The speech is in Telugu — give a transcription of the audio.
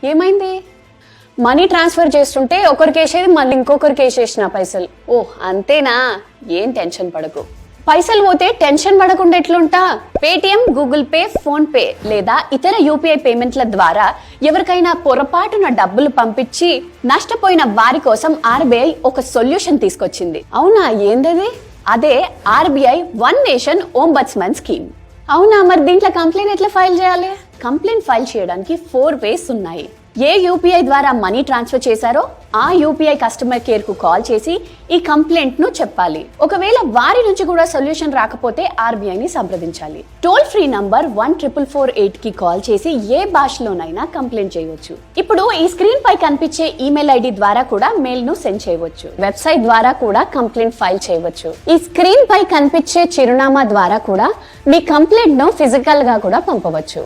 ఏమైంది? మనీ ట్రాన్స్ఫర్ చేస్తుంటే ఒకరికి వేసేది మళ్ళీ ఇంకొకరికి వేసేసిన పైసలు. ఓ అంతేనా? ఏం టెన్షన్ పడకు. పైసలు పోతే టెన్షన్ పడకుండా ఎట్లుంటా? Paytm, Google Pay, PhonePe లేదా ఇతర యూపీఐ పేమెంట్ల ద్వారా ఎవరికైనా పొరపాటున డబ్బులు పంపించి నష్టపోయిన వారి కోసం ఆర్బీఐ ఒక సొల్యూషన్ తీసుకొచ్చింది. అవునా? ఏందది? అదే ఆర్బీఐ వన్ నేషన్ ఓంబడ్స్మన్ స్కీమ్. అవునా? మరి దీంట్లో కంప్లైంట్ ఎట్లా ఫైల్ చేయాలి? కంప్లైంట్ ఫైల్ చేయడానికి 4 ways ఉన్నాయి. ఏ యూపీఐ ద్వారా మనీ ట్రాన్స్ఫర్ చేశారో ఆ యూపీఐ కస్టమర్ కేర్ కు కాల్ చేసి ఈ కంప్లైంట్ ను చెప్పాలి. ఒకవేళ వారి నుంచి కూడా సొల్యూషన్ రాకపోతే ఆర్బీఐని సంప్రదించాలి. టోల్ ఫ్రీ నంబర్ 14448 కి కాల్ చేసి ఏ భాషలోనైనా కంప్లైంట్ చేయవచ్చు. ఇప్పుడు ఈ స్క్రీన్ పై కనిపించే ఈమెయిల్ ఐడి ద్వారా కూడా మెయిల్ ను సెండ్ చేయవచ్చు. వెబ్సైట్ ద్వారా కూడా కంప్లైంట్ ఫైల్ చేయవచ్చు. ఈ స్క్రీన్ పై కనిపించే చిరునామా ద్వారా కూడా మీ కంప్లైంట్ ను ఫిజికల్ గా కూడా పంపవచ్చు.